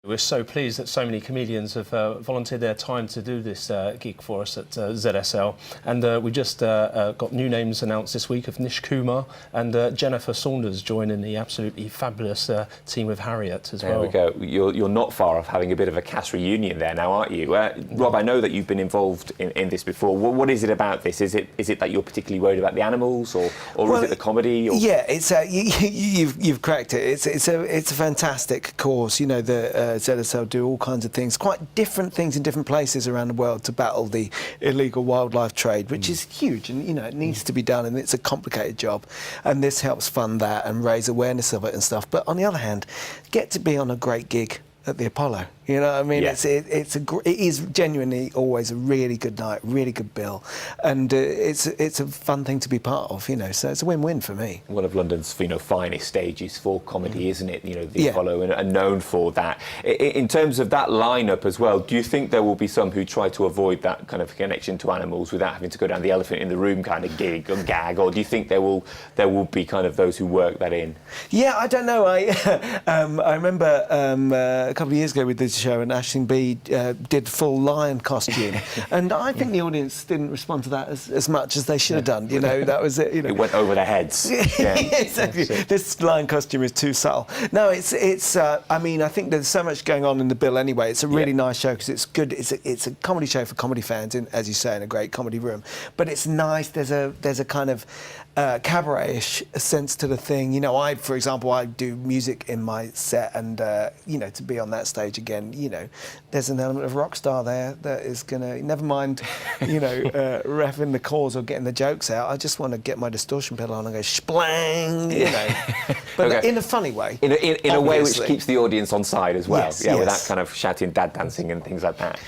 We're so pleased that so many comedians have volunteered their time to do this gig for us at ZSL, and we just got new names announced this week of Nish Kumar and Jennifer Saunders joining the absolutely fabulous team with Harriet as well. There we go. You're not far off having a bit of a cast reunion there now, aren't you? Rob, I know that you've been involved in this before. What is it about this? Is it that you're particularly worried about the animals, or is it the comedy? Or? Yeah, it's you've cracked it. It's a fantastic cause. You know, the ZSL do all kinds of things, quite different things in different places around the world to battle the illegal wildlife trade, which is huge, and you know it needs to be done, and it's a complicated job, and this helps fund that and raise awareness of it and stuff. But on the other hand, get to be on a great gig at the Apollo. You know what I mean? Yeah. It is genuinely always a really good night, really good bill, and it's a fun thing to be part of. You know, so it's a win-win for me. One of London's finest stages for comedy, isn't it? You know, the Apollo, and known for that. In terms of that lineup as well, do you think there will be some who try to avoid that kind of connection to animals without having to go down the elephant in the room kind of gig or gag, or do you think there will be kind of those who work that in? Yeah, I don't know. I remember a couple of years ago with this show, and Aisling B did full lion costume, and I think the audience didn't respond to that as much as they should have done. You know, that was it. You know, it went over their heads. Yeah. Exactly. This lion costume is too subtle. No, it's. I mean, I think there's so much going on in the bill anyway. It's a really nice show because it's good. It's a comedy show for comedy fans, as you say, in a great comedy room. But it's nice. There's a kind of cabaret-ish sense to the thing. You know, for example, I do music in my set, and you know, to be on that stage again, you know, there's an element of rock star there that is gonna, never mind, you know, reffing the chords or getting the jokes out. I just want to get my distortion pedal on and go splang, you know, but in a funny way. In a way which keeps the audience on side as well. Yes, without kind of shouting dad dancing and things like that.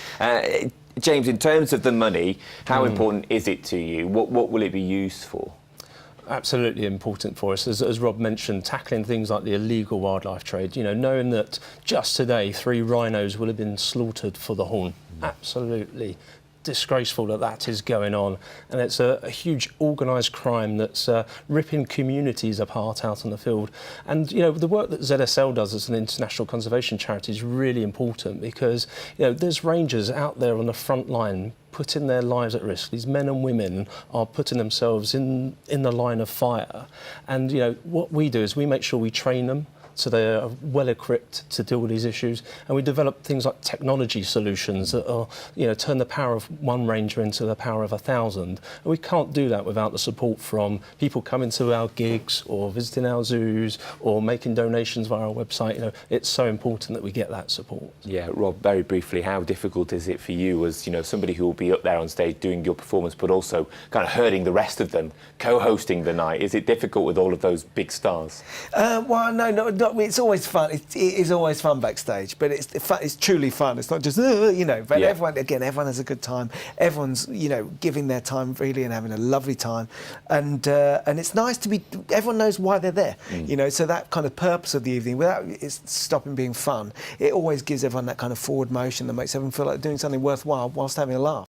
James, in terms of the money, how important is it to you? What will it be used for? Absolutely important for us, as Rob mentioned, tackling things like the illegal wildlife trade. You know, knowing that just today 3 rhinos will have been slaughtered for the horn. Absolutely disgraceful that is going on, and it's a huge organised crime that's ripping communities apart out on the field. And you know, the work that ZSL does as an international conservation charity is really important, because you know, there's rangers out there on the front line putting their lives at risk. These men and women are putting themselves in the line of fire, and you know, what we do is we make sure we train them so they are well equipped to deal with these issues, and we develop things like technology solutions that are, you know, turn the power of one ranger into the power of 1,000. And we can't do that without the support from people coming to our gigs or visiting our zoos or making donations via our website. You know, it's so important that we get that support. Yeah, Rob, very briefly, how difficult is it for you as, you know, somebody who will be up there on stage doing your performance, but also kind of herding the rest of them, co-hosting the night? Is it difficult with all of those big stars? Well, no. It's always fun. It is always fun backstage, but it's truly fun. It's not just you know. But everyone has a good time. Everyone's, you know, giving their time freely and having a lovely time, and it's nice to be. Everyone knows why they're there, you know. So that kind of purpose of the evening, without it stopping being fun, it always gives everyone that kind of forward motion that makes everyone feel like doing something worthwhile whilst having a laugh.